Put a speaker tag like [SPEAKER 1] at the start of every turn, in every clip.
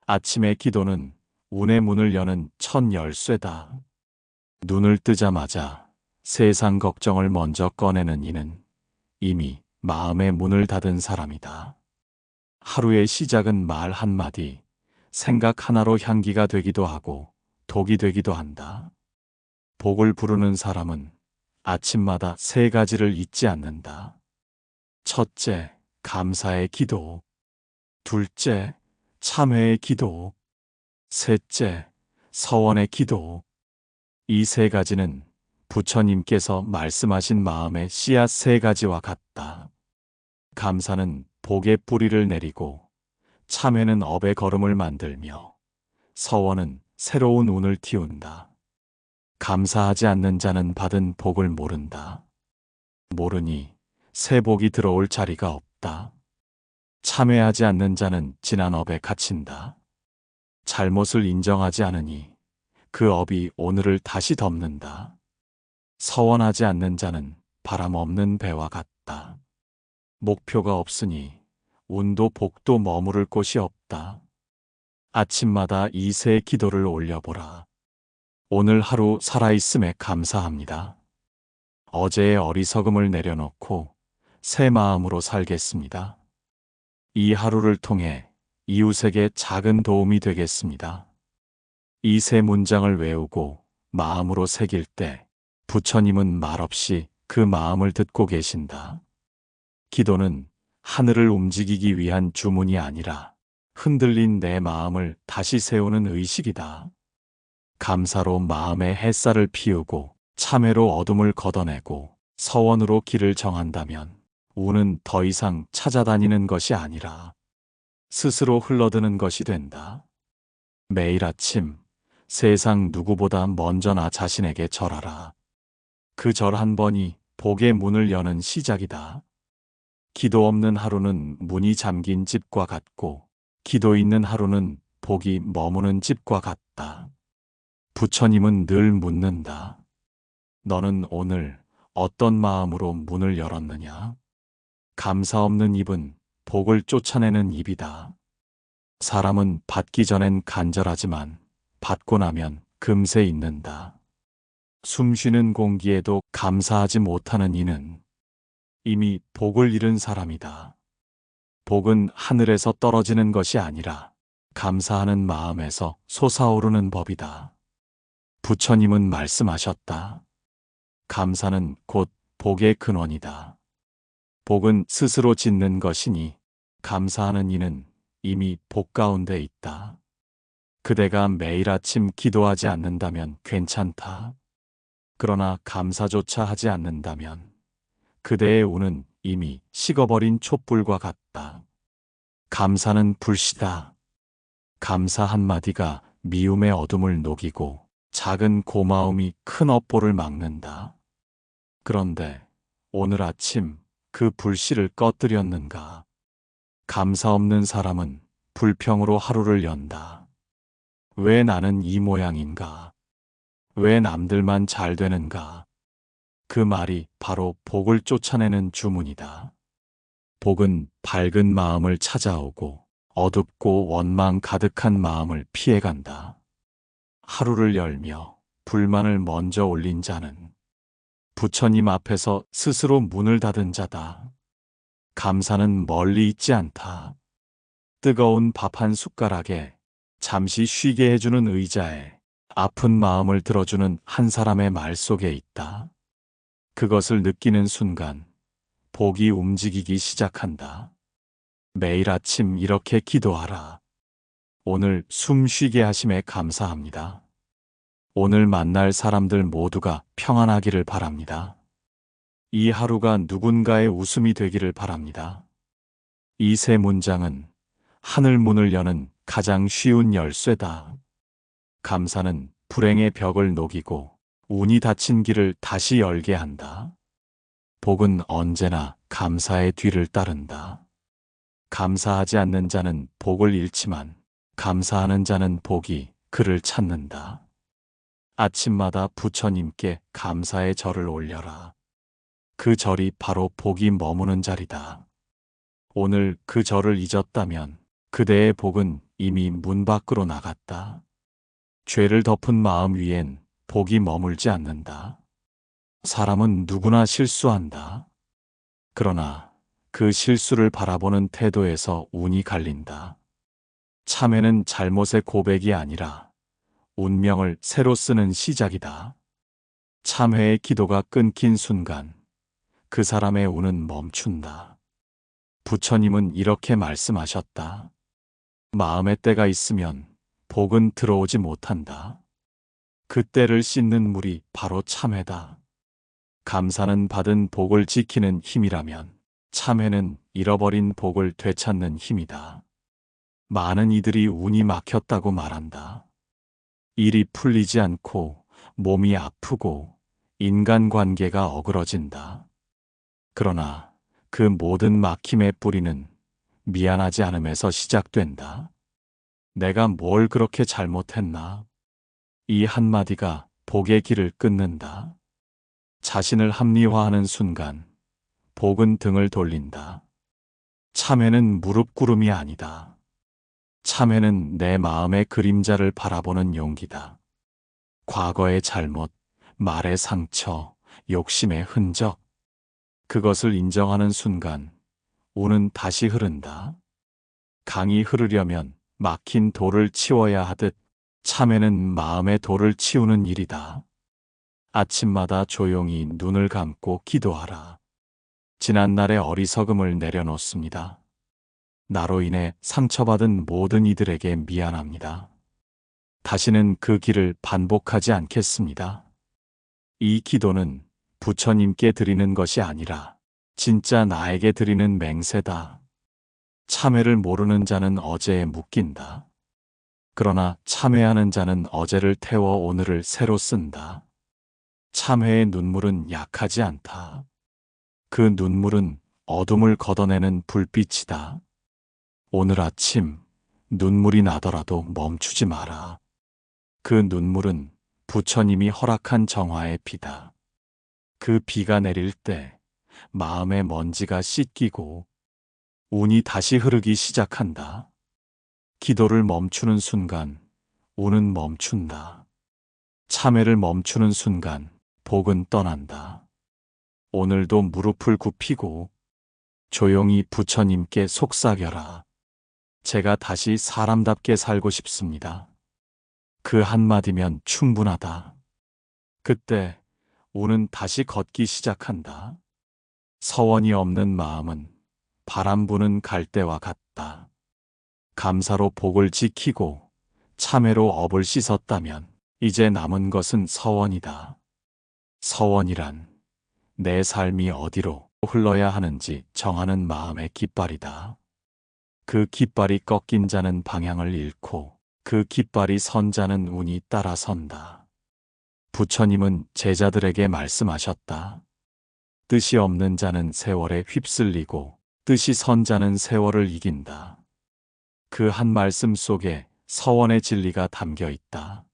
[SPEAKER 1] 아침의 기도는 운의 문을 여는 첫 열쇠다. 눈을 뜨자마자 세상 걱정을 먼저 꺼내는 이는 이미 마음의 문을 닫은 사람이다. 하루의 시작은 말 한마디, 생각 하나로 향기가 되기도 하고 독이 되기도 한다. 복을 부르는 사람은 아침마다 세 가지를 잊지 않는다. 첫째, 감사의 기도. 둘째, 참회의 기도. 셋째, 서원의 기도. 이 세 가지는 부처님께서 말씀하신 마음의 씨앗 세 가지와 같다. 감사는 복의 뿌리를 내리고, 참회는 업의 걸음을 만들며, 서원은 새로운 운을 틔운다. 감사하지 않는 자는 받은 복을 모른다. 모르니 새 복이 들어올 자리가 없다. 참회하지 않는 자는 지난 업에 갇힌다. 잘못을 인정하지 않으니 그 업이 오늘을 다시 덮는다. 서원하지 않는 자는 바람 없는 배와 같다. 목표가 없으니 운도 복도 머무를 곳이 없다. 아침마다 이 세 기도를 올려보라. 오늘 하루 살아있음에 감사합니다. 어제의 어리석음을 내려놓고 새 마음으로 살겠습니다. 이 하루를 통해 이웃에게 작은 도움이 되겠습니다. 이 세 문장을 외우고 마음으로 새길 때 부처님은 말없이 그 마음을 듣고 계신다. 기도는 하늘을 움직이기 위한 주문이 아니라 흔들린 내 마음을 다시 세우는 의식이다. 감사로 마음의 햇살을 피우고 참회로 어둠을 걷어내고 서원으로 길을 정한다면 운은 더 이상 찾아다니는 것이 아니라 스스로 흘러드는 것이 된다. 매일 아침 세상 누구보다 먼저 나 자신에게 절하라. 그 절 한 번이 복의 문을 여는 시작이다. 기도 없는 하루는 문이 잠긴 집과 같고 기도 있는 하루는 복이 머무는 집과 같다. 부처님은 늘 묻는다. 너는 오늘 어떤 마음으로 문을 열었느냐? 감사 없는 입은 복을 쫓아내는 입이다. 사람은 받기 전엔 간절하지만 받고 나면 금세 잊는다. 숨 쉬는 공기에도 감사하지 못하는 이는 이미 복을 잃은 사람이다. 복은 하늘에서 떨어지는 것이 아니라 감사하는 마음에서 솟아오르는 법이다. 부처님은 말씀하셨다. 감사는 곧 복의 근원이다. 복은 스스로 짓는 것이니 감사하는 이는 이미 복 가운데 있다. 그대가 매일 아침 기도하지 않는다면 괜찮다. 그러나 감사조차 하지 않는다면 그대의 운은 이미 식어버린 촛불과 같다. 감사는 불씨다. 감사 한마디가 미움의 어둠을 녹이고 작은 고마움이 큰 업보를 막는다. 그런데 오늘 아침 그 불씨를 꺼뜨렸는가? 감사 없는 사람은 불평으로 하루를 연다. 왜 나는 이 모양인가? 왜 남들만 잘 되는가? 그 말이 바로 복을 쫓아내는 주문이다. 복은 밝은 마음을 찾아오고 어둡고 원망 가득한 마음을 피해간다. 하루를 열며 불만을 먼저 올린 자는 부처님 앞에서 스스로 문을 닫은 자다. 감사는 멀리 있지 않다. 뜨거운 밥 한 숟가락에 잠시 쉬게 해주는 의자에 아픈 마음을 들어주는 한 사람의 말 속에 있다. 그것을 느끼는 순간 복이 움직이기 시작한다. 매일 아침 이렇게 기도하라. 오늘 숨 쉬게 하심에 감사합니다. 오늘 만날 사람들 모두가 평안하기를 바랍니다. 이 하루가 누군가의 웃음이 되기를 바랍니다. 이 세 문장은 하늘 문을 여는 가장 쉬운 열쇠다. 감사는 불행의 벽을 녹이고 운이 닫힌 길을 다시 열게 한다. 복은 언제나 감사의 뒤를 따른다. 감사하지 않는 자는 복을 잃지만 감사하는 자는 복이 그를 찾는다. 아침마다 부처님께 감사의 절을 올려라. 그 절이 바로 복이 머무는 자리다. 오늘 그 절을 잊었다면 그대의 복은 이미 문 밖으로 나갔다. 죄를 덮은 마음 위엔 복이 머물지 않는다. 사람은 누구나 실수한다. 그러나 그 실수를 바라보는 태도에서 운이 갈린다. 참회는 잘못의 고백이 아니라 운명을 새로 쓰는 시작이다. 참회의 기도가 끊긴 순간 그 사람의 운은 멈춘다. 부처님은 이렇게 말씀하셨다. 마음의 때가 있으면 복은 들어오지 못한다. 그 때를 씻는 물이 바로 참회다. 감사는 받은 복을 지키는 힘이라면 참회는 잃어버린 복을 되찾는 힘이다. 많은 이들이 운이 막혔다고 말한다. 일이 풀리지 않고 몸이 아프고 인간관계가 어그러진다. 그러나 그 모든 막힘의 뿌리는 미안하지 않음에서 시작된다. 내가 뭘 그렇게 잘못했나? 이 한마디가 복의 길을 끊는다. 자신을 합리화하는 순간 복은 등을 돌린다. 참회는 무릎 꿇음이 아니다. 참회는 내 마음의 그림자를 바라보는 용기다. 과거의 잘못, 말의 상처, 욕심의 흔적, 그것을 인정하는 순간 운은 다시 흐른다. 강이 흐르려면 막힌 돌을 치워야 하듯 참회는 마음의 돌을 치우는 일이다. 아침마다 조용히 눈을 감고 기도하라. 지난날의 어리석음을 내려놓습니다. 나로 인해 상처받은 모든 이들에게 미안합니다. 다시는 그 길을 반복하지 않겠습니다. 이 기도는 부처님께 드리는 것이 아니라 진짜 나에게 드리는 맹세다. 참회를 모르는 자는 어제에 묶인다. 그러나 참회하는 자는 어제를 태워 오늘을 새로 쓴다. 참회의 눈물은 약하지 않다. 그 눈물은 어둠을 걷어내는 불빛이다. 오늘 아침 눈물이 나더라도 멈추지 마라. 그 눈물은 부처님이 허락한 정화의 비다. 그 비가 내릴 때 마음의 먼지가 씻기고 운이 다시 흐르기 시작한다. 기도를 멈추는 순간 운은 멈춘다. 참회를 멈추는 순간 복은 떠난다. 오늘도 무릎을 굽히고 조용히 부처님께 속삭여라. 제가 다시 사람답게 살고 싶습니다. 그 한마디면 충분하다. 그때 운은 다시 걷기 시작한다. 서원이 없는 마음은 바람 부는 갈대와 같다. 감사로 복을 지키고 참회로 업을 씻었다면 이제 남은 것은 서원이다. 서원이란 내 삶이 어디로 흘러야 하는지 정하는 마음의 깃발이다. 그 깃발이 꺾인 자는 방향을 잃고 그 깃발이 선 자는 운이 따라선다. 부처님은 제자들에게 말씀하셨다. 뜻이 없는 자는 세월에 휩쓸리고 뜻이 선 자는 세월을 이긴다. 그 한 말씀 속에 서원의 진리가 담겨 있다.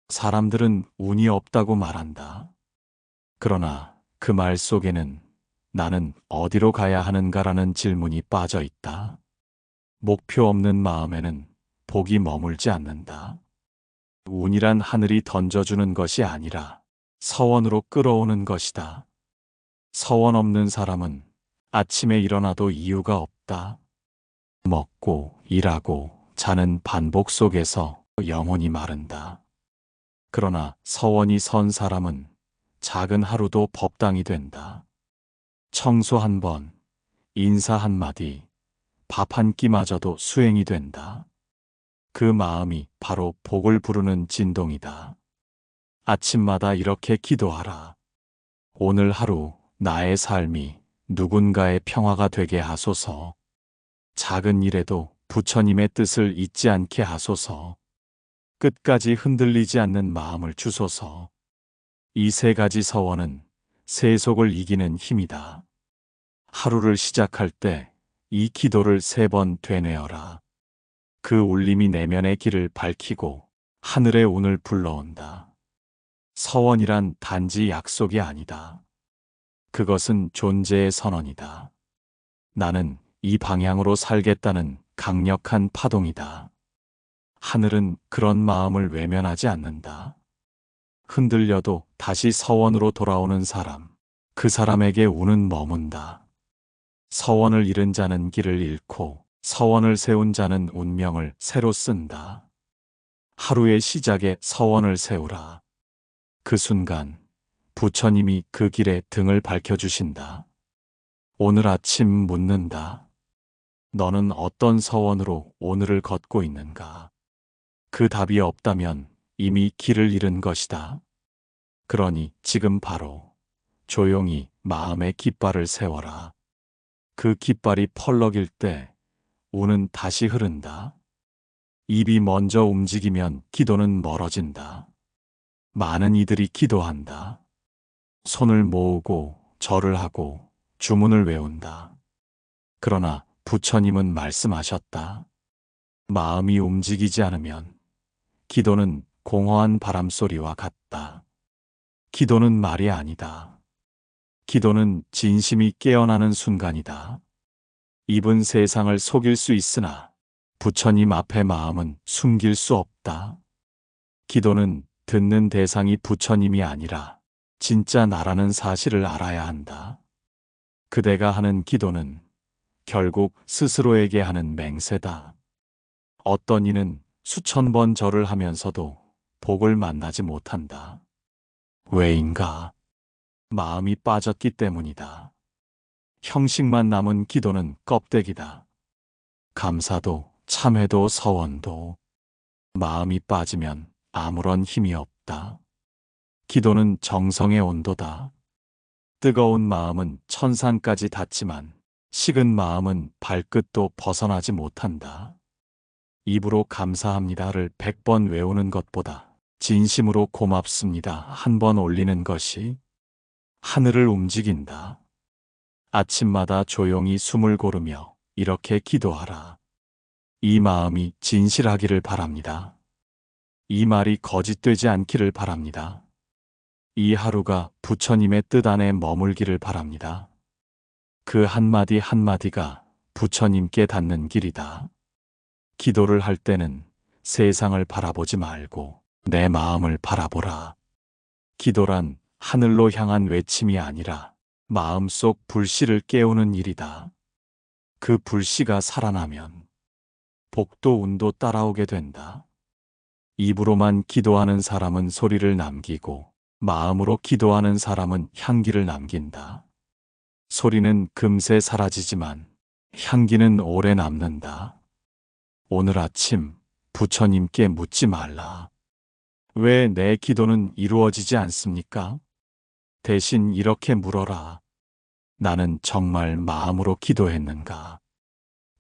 [SPEAKER 1] 사람들은 운이 없다고 말한다. 그러나 그 말 속에는 나는 어디로 가야 하는가라는 질문이 빠져 있다. 목표 없는 마음에는 복이 머물지 않는다. 운이란 하늘이 던져주는 것이 아니라 서원으로 끌어오는 것이다. 서원 없는 사람은 아침에 일어나도 이유가 없다. 먹고 일하고 자는 반복 속에서 영혼이 마른다. 그러나 서원이 선 사람은 작은 하루도 법당이 된다. 청소 한 번, 인사 한 마디, 밥 한 끼마저도 수행이 된다. 그 마음이 바로 복을 부르는 진동이다. 아침마다 이렇게 기도하라. 오늘 하루 나의 삶이 누군가의 평화가 되게 하소서. 작은 일에도 부처님의 뜻을 잊지 않게 하소서. 끝까지 흔들리지 않는 마음을 주소서. 이 세 가지 서원은 세속을 이기는 힘이다. 하루를 시작할 때 이 기도를 3번 되뇌어라. 그 울림이 내면의 길을 밝히고 하늘의 운을 불러온다. 서원이란 단지 약속이 아니다. 그것은 존재의 선언이다. 나는 이 방향으로 살겠다는 강력한 파동이다. 하늘은 그런 마음을 외면하지 않는다. 흔들려도 다시 서원으로 돌아오는 사람, 그 사람에게 운은 머문다. 서원을 잃은 자는 길을 잃고 서원을 세운 자는 운명을 새로 쓴다. 하루의 시작에 서원을 세우라. 그 순간 부처님이 그 길에 등을 밝혀주신다. 오늘 아침 묻는다. 너는 어떤 서원으로 오늘을 걷고 있는가? 그 답이 없다면 이미 길을 잃은 것이다. 그러니 지금 바로 조용히 마음의 깃발을 세워라. 그 깃발이 펄럭일 때 운은 다시 흐른다. 입이 먼저 움직이면 기도는 멀어진다. 많은 이들이 기도한다. 손을 모으고 절을 하고 주문을 외운다. 그러나 부처님은 말씀하셨다. 마음이 움직이지 않으면 기도는 공허한 바람소리와 같다. 기도는 말이 아니다. 기도는 진심이 깨어나는 순간이다. 입은 세상을 속일 수 있으나 부처님 앞에 마음은 숨길 수 없다. 기도는 듣는 대상이 부처님이 아니라 진짜 나라는 사실을 알아야 한다. 그대가 하는 기도는 결국 스스로에게 하는 맹세다. 어떤 이는 수천 번 절을 하면서도 복을 만나지 못한다. 왜인가? 마음이 빠졌기 때문이다. 형식만 남은 기도는 껍데기다. 감사도 참회도 서원도 마음이 빠지면 아무런 힘이 없다. 기도는 정성의 온도다. 뜨거운 마음은 천상까지 닿지만 식은 마음은 발끝도 벗어나지 못한다. 입으로 감사합니다를 100번 외우는 것보다 진심으로 고맙습니다 한 번 올리는 것이 하늘을 움직인다. 아침마다 조용히 숨을 고르며 이렇게 기도하라. 이 마음이 진실하기를 바랍니다. 이 말이 거짓되지 않기를 바랍니다. 이 하루가 부처님의 뜻 안에 머물기를 바랍니다. 그 한마디 한마디가 부처님께 닿는 길이다. 기도를 할 때는 세상을 바라보지 말고 내 마음을 바라보라. 기도란 하늘로 향한 외침이 아니라 마음속 불씨를 깨우는 일이다. 그 불씨가 살아나면 복도 운도 따라오게 된다. 입으로만 기도하는 사람은 소리를 남기고 마음으로 기도하는 사람은 향기를 남긴다. 소리는 금세 사라지지만 향기는 오래 남는다. 오늘 아침 부처님께 묻지 말라. 왜 내 기도는 이루어지지 않습니까? 대신 이렇게 물어라. 나는 정말 마음으로 기도했는가?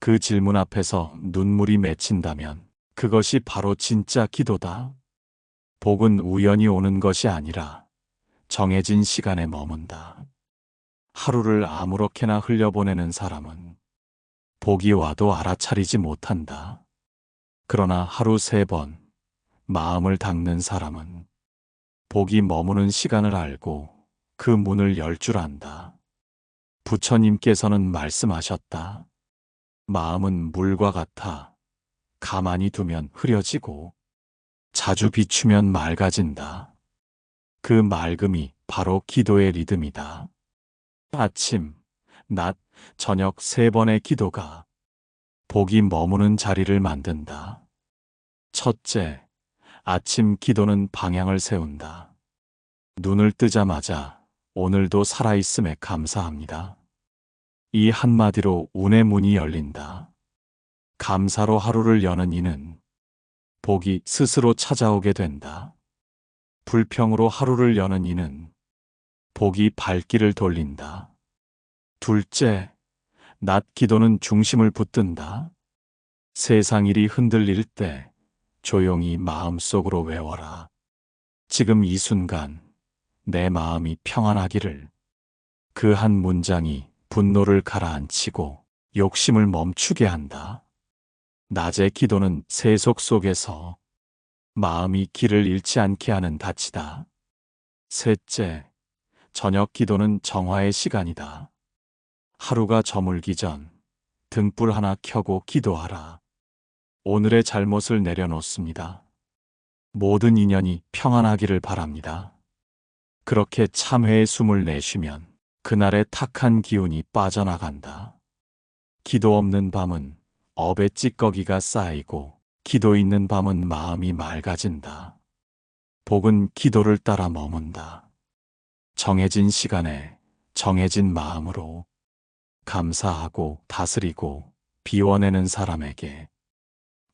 [SPEAKER 1] 그 질문 앞에서 눈물이 맺힌다면 그것이 바로 진짜 기도다. 복은 우연히 오는 것이 아니라 정해진 시간에 머문다. 하루를 아무렇게나 흘려보내는 사람은 복이 와도 알아차리지 못한다. 그러나 하루 3번 마음을 닦는 사람은 복이 머무는 시간을 알고 그 문을 열 줄 안다. 부처님께서는 말씀하셨다. 마음은 물과 같아 가만히 두면 흐려지고 자주 비추면 맑아진다. 그 맑음이 바로 기도의 리듬이다. 아침, 낮, 저녁 3번의 기도가 복이 머무는 자리를 만든다. 첫째, 아침 기도는 방향을 세운다. 눈을 뜨자마자 오늘도 살아있음에 감사합니다. 이 한마디로 운의 문이 열린다. 감사로 하루를 여는 이는 복이 스스로 찾아오게 된다. 불평으로 하루를 여는 이는 복이 발길을 돌린다. 둘째, 낮 기도는 중심을 붙든다. 세상 일이 흔들릴 때 조용히 마음속으로 외워라. 지금 이 순간 내 마음이 평안하기를. 그 한 문장이 분노를 가라앉히고 욕심을 멈추게 한다. 낮의 기도는 세속 속에서 마음이 길을 잃지 않게 하는 닻이다. 셋째, 저녁 기도는 정화의 시간이다. 하루가 저물기 전 등불 하나 켜고 기도하라. 오늘의 잘못을 내려놓습니다. 모든 인연이 평안하기를 바랍니다. 그렇게 참회의 숨을 내쉬면 그날의 탁한 기운이 빠져나간다. 기도 없는 밤은 업의 찌꺼기가 쌓이고, 기도 있는 밤은 마음이 맑아진다. 복은 기도를 따라 머문다. 정해진 시간에 정해진 마음으로 감사하고 다스리고 비워내는 사람에게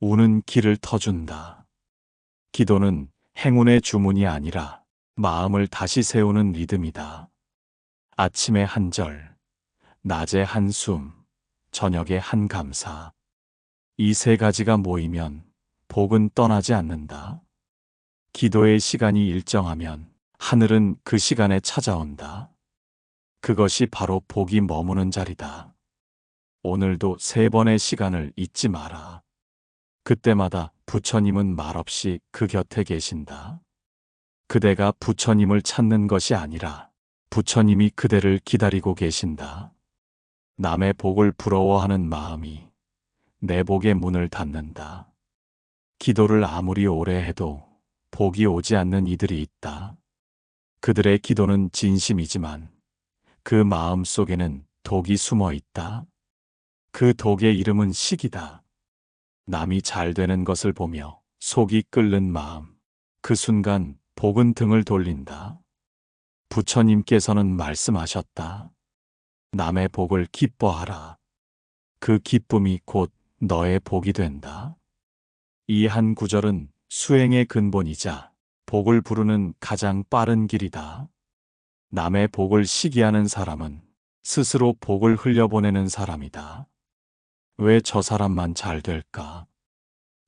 [SPEAKER 1] 운은 길을 터준다. 기도는 행운의 주문이 아니라 마음을 다시 세우는 리듬이다. 아침에 한 절, 낮에 한 숨, 저녁에 한 감사. 이 세 가지가 모이면 복은 떠나지 않는다. 기도의 시간이 일정하면 하늘은 그 시간에 찾아온다. 그것이 바로 복이 머무는 자리다. 오늘도 3번의 시간을 잊지 마라. 그때마다 부처님은 말없이 그 곁에 계신다. 그대가 부처님을 찾는 것이 아니라 부처님이 그대를 기다리고 계신다. 남의 복을 부러워하는 마음이 내 복의 문을 닫는다. 기도를 아무리 오래 해도 복이 오지 않는 이들이 있다. 그들의 기도는 진심이지만 그 마음 속에는 독이 숨어 있다. 그 독의 이름은 시기다. 남이 잘 되는 것을 보며 속이 끓는 마음. 그 순간 복은 등을 돌린다. 부처님께서는 말씀하셨다. 남의 복을 기뻐하라. 그 기쁨이 곧 너의 복이 된다. 이 한 구절은 수행의 근본이자 복을 부르는 가장 빠른 길이다. 남의 복을 시기하는 사람은 스스로 복을 흘려보내는 사람이다. 왜 저 사람만 잘 될까?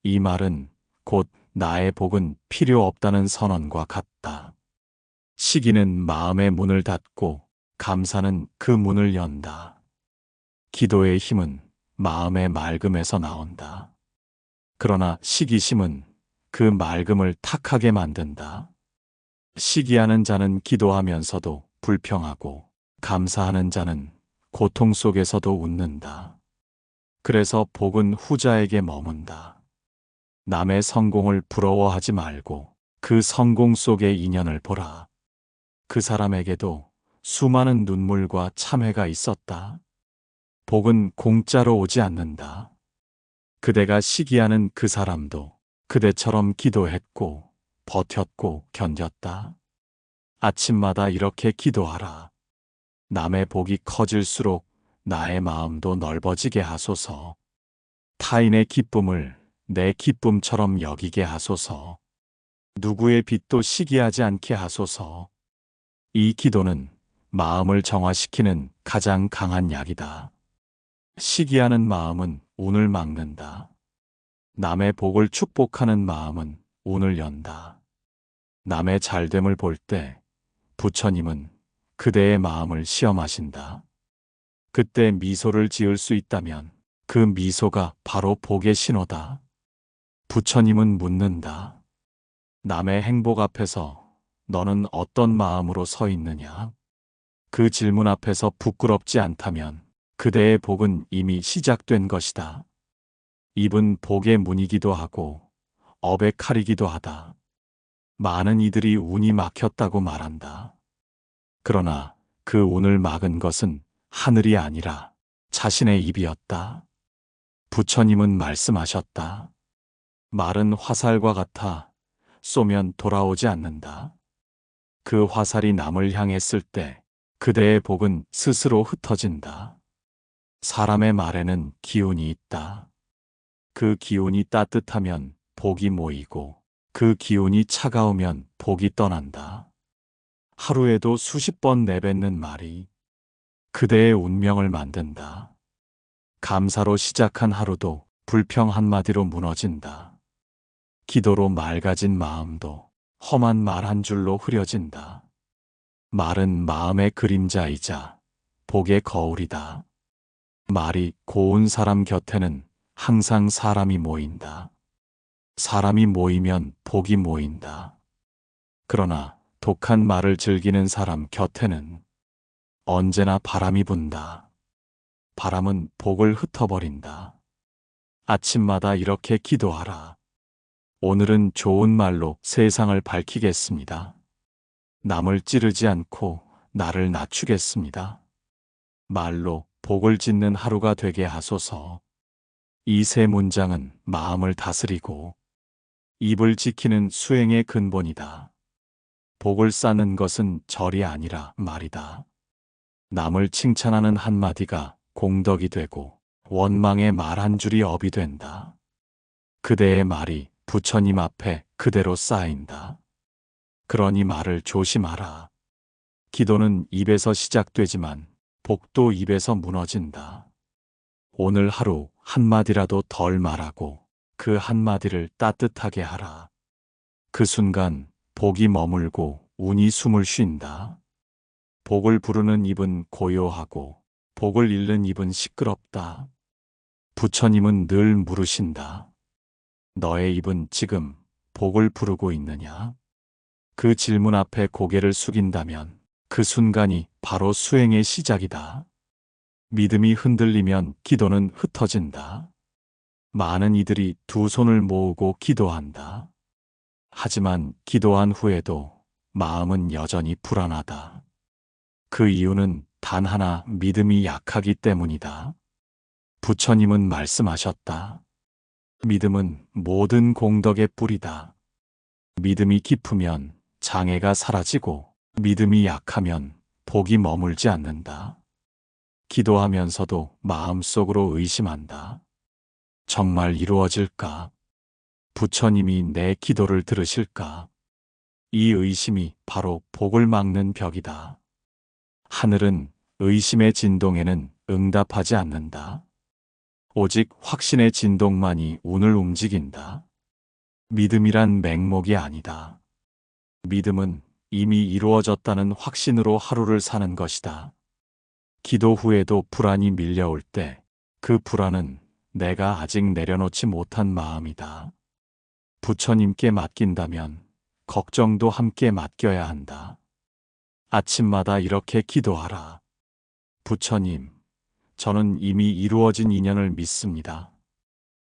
[SPEAKER 1] 이 말은 곧 나의 복은 필요 없다는 선언과 같다. 시기는 마음의 문을 닫고 감사는 그 문을 연다. 기도의 힘은 마음의 맑음에서 나온다. 그러나 시기심은 그 맑음을 탁하게 만든다. 시기하는 자는 기도하면서도 불평하고, 감사하는 자는 고통 속에서도 웃는다. 그래서 복은 후자에게 머문다. 남의 성공을 부러워하지 말고 그 성공 속의 인연을 보라. 그 사람에게도 수많은 눈물과 참회가 있었다. 복은 공짜로 오지 않는다. 그대가 시기하는 그 사람도 그대처럼 기도했고 버텼고 견뎠다. 아침마다 이렇게 기도하라. 남의 복이 커질수록 나의 마음도 넓어지게 하소서. 타인의 기쁨을 내 기쁨처럼 여기게 하소서. 누구의 빚도 시기하지 않게 하소서. 이 기도는 마음을 정화시키는 가장 강한 약이다. 시기하는 마음은 운을 막는다. 남의 복을 축복하는 마음은 운을 연다. 남의 잘됨을 볼 때 부처님은 그대의 마음을 시험하신다. 그때 미소를 지을 수 있다면 그 미소가 바로 복의 신호다. 부처님은 묻는다. 남의 행복 앞에서 너는 어떤 마음으로 서 있느냐? 그 질문 앞에서 부끄럽지 않다면 그대의 복은 이미 시작된 것이다. 입은 복의 문이기도 하고 업의 칼이기도 하다. 많은 이들이 운이 막혔다고 말한다. 그러나 그 운을 막은 것은 하늘이 아니라 자신의 입이었다. 부처님은 말씀하셨다. 말은 화살과 같아 쏘면 돌아오지 않는다. 그 화살이 남을 향했을 때 그대의 복은 스스로 흩어진다. 사람의 말에는 기운이 있다. 그 기운이 따뜻하면 복이 모이고 그 기운이 차가우면 복이 떠난다. 하루에도 수십 번 내뱉는 말이 그대의 운명을 만든다. 감사로 시작한 하루도 불평 한마디로 무너진다. 기도로 맑아진 마음도 험한 말 한 줄로 흐려진다. 말은 마음의 그림자이자 복의 거울이다. 말이 고운 사람 곁에는 항상 사람이 모인다. 사람이 모이면 복이 모인다. 그러나 독한 말을 즐기는 사람 곁에는 언제나 바람이 분다. 바람은 복을 흩어버린다. 아침마다 이렇게 기도하라. 오늘은 좋은 말로 세상을 밝히겠습니다. 남을 찌르지 않고 나를 낮추겠습니다. 말로 복을 짓는 하루가 되게 하소서. 이 세 문장은 마음을 다스리고 입을 지키는 수행의 근본이다. 복을 쌓는 것은 절이 아니라 말이다. 남을 칭찬하는 한마디가 공덕이 되고 원망의 말 한 줄이 업이 된다. 그대의 말이 부처님 앞에 그대로 쌓인다. 그러니 말을 조심하라. 기도는 입에서 시작되지만 복도 입에서 무너진다. 오늘 하루 한마디라도 덜 말하고 그 한마디를 따뜻하게 하라. 그 순간 복이 머물고 운이 숨을 쉰다. 복을 부르는 입은 고요하고 복을 잃는 입은 시끄럽다. 부처님은 늘 물으신다. 너의 입은 지금 복을 부르고 있느냐? 그 질문 앞에 고개를 숙인다면 그 순간이 바로 수행의 시작이다. 믿음이 흔들리면 기도는 흩어진다. 많은 이들이 두 손을 모으고 기도한다. 하지만 기도한 후에도 마음은 여전히 불안하다. 그 이유는 단 하나, 믿음이 약하기 때문이다. 부처님은 말씀하셨다. 믿음은 모든 공덕의 뿌리다. 믿음이 깊으면 장애가 사라지고 믿음이 약하면 복이 머물지 않는다. 기도하면서도 마음속으로 의심한다. 정말 이루어질까? 부처님이 내 기도를 들으실까? 이 의심이 바로 복을 막는 벽이다. 하늘은 의심의 진동에는 응답하지 않는다. 오직 확신의 진동만이 운을 움직인다. 믿음이란 맹목이 아니다. 믿음은 이미 이루어졌다는 확신으로 하루를 사는 것이다. 기도 후에도 불안이 밀려올 때 그 불안은 내가 아직 내려놓지 못한 마음이다. 부처님께 맡긴다면 걱정도 함께 맡겨야 한다. 아침마다 이렇게 기도하라. 부처님, 저는 이미 이루어진 인연을 믿습니다.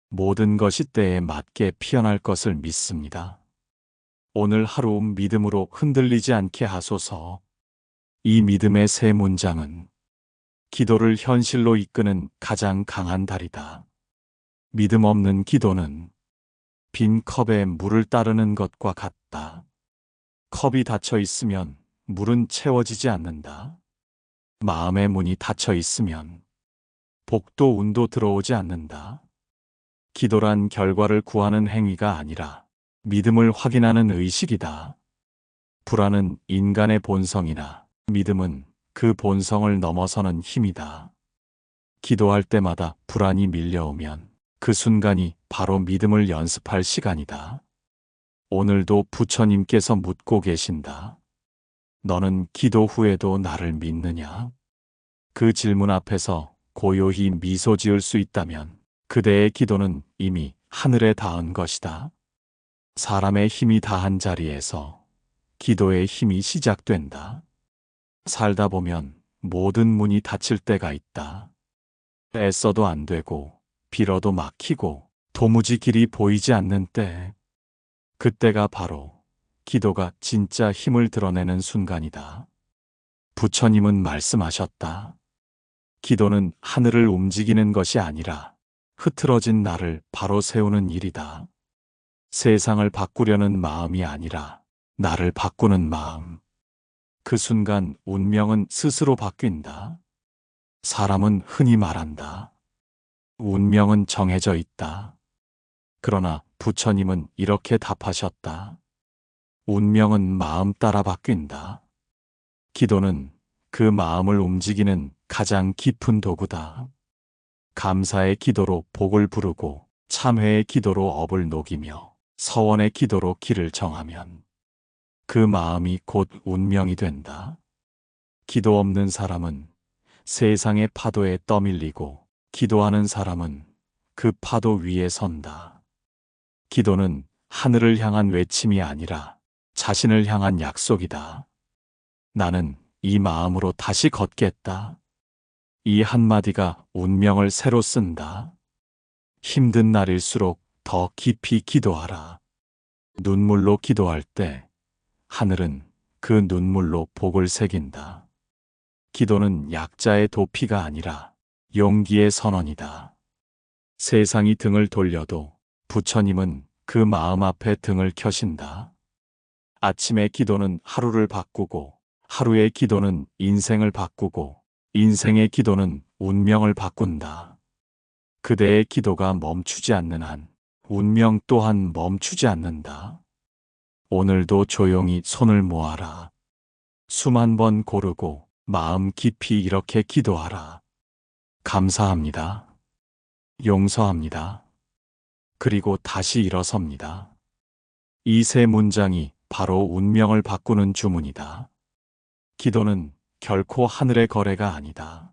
[SPEAKER 1] 모든 것이 때에 맞게 피어날 것을 믿습니다. 오늘 하루 믿음으로 흔들리지 않게 하소서. 이 믿음의 세 문장은 기도를 현실로 이끄는 가장 강한 달이다. 믿음 없는 기도는 빈 컵에 물을 따르는 것과 같다. 컵이 닫혀 있으면 물은 채워지지 않는다. 마음의 문이 닫혀 있으면 복도 운도 들어오지 않는다. 기도란 결과를 구하는 행위가 아니라 믿음을 확인하는 의식이다. 불안은 인간의 본성이나 믿음은 그 본성을 넘어서는 힘이다. 기도할 때마다 불안이 밀려오면 그 순간이 바로 믿음을 연습할 시간이다. 오늘도 부처님께서 묻고 계신다. 너는 기도 후에도 나를 믿느냐? 그 질문 앞에서 고요히 미소 지을 수 있다면 그대의 기도는 이미 하늘에 닿은 것이다. 사람의 힘이 다한 자리에서 기도의 힘이 시작된다. 살다 보면 모든 문이 닫힐 때가 있다. 애써도 안 되고 빌어도 막히고 도무지 길이 보이지 않는 때, 그때가 바로 기도가 진짜 힘을 드러내는 순간이다. 부처님은 말씀하셨다. 기도는 하늘을 움직이는 것이 아니라 흐트러진 나를 바로 세우는 일이다. 세상을 바꾸려는 마음이 아니라 나를 바꾸는 마음. 그 순간 운명은 스스로 바뀐다. 사람은 흔히 말한다. 운명은 정해져 있다. 그러나 부처님은 이렇게 답하셨다. 운명은 마음 따라 바뀐다. 기도는 그 마음을 움직이는 가장 깊은 도구다. 감사의 기도로 복을 부르고 참회의 기도로 업을 녹이며 서원의 기도로 길을 정하면 그 마음이 곧 운명이 된다. 기도 없는 사람은 세상의 파도에 떠밀리고 기도하는 사람은 그 파도 위에 선다. 기도는 하늘을 향한 외침이 아니라 자신을 향한 약속이다. 나는 이 마음으로 다시 걷겠다. 이 한마디가 운명을 새로 쓴다. 힘든 날일수록 더 깊이 기도하라. 눈물로 기도할 때 하늘은 그 눈물로 복을 새긴다. 기도는 약자의 도피가 아니라 용기의 선언이다. 세상이 등을 돌려도 부처님은 그 마음 앞에 등을 켜신다. 아침의 기도는 하루를 바꾸고, 하루의 기도는 인생을 바꾸고, 인생의 기도는 운명을 바꾼다. 그대의 기도가 멈추지 않는 한 운명 또한 멈추지 않는다. 오늘도 조용히 손을 모아라. 수만 번 고르고 마음 깊이 이렇게 기도하라. 감사합니다. 용서합니다. 그리고 다시 일어섭니다. 이 세 문장이 바로 운명을 바꾸는 주문이다. 기도는 결코 하늘의 거래가 아니다.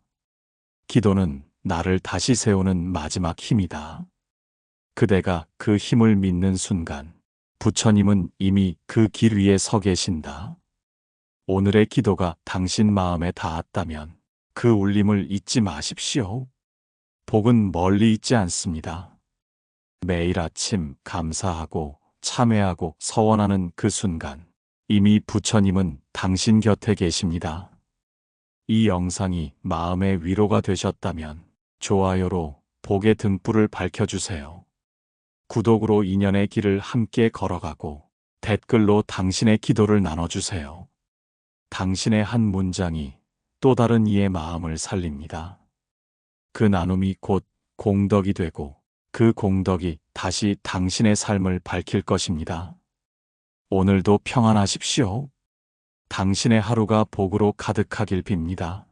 [SPEAKER 1] 기도는 나를 다시 세우는 마지막 힘이다. 그대가 그 힘을 믿는 순간 부처님은 이미 그 길 위에 서 계신다. 오늘의 기도가 당신 마음에 닿았다면 그 울림을 잊지 마십시오. 복은 멀리 있지 않습니다. 매일 아침 감사하고 참회하고 서원하는 그 순간 이미 부처님은 당신 곁에 계십니다. 이 영상이 마음의 위로가 되셨다면 좋아요로 복의 등불을 밝혀주세요. 구독으로 인연의 길을 함께 걸어가고 댓글로 당신의 기도를 나눠주세요. 당신의 한 문장이 또 다른 이의 마음을 살립니다. 그 나눔이 곧 공덕이 되고 그 공덕이 다시 당신의 삶을 밝힐 것입니다. 오늘도 평안하십시오. 당신의 하루가 복으로 가득하길 빕니다.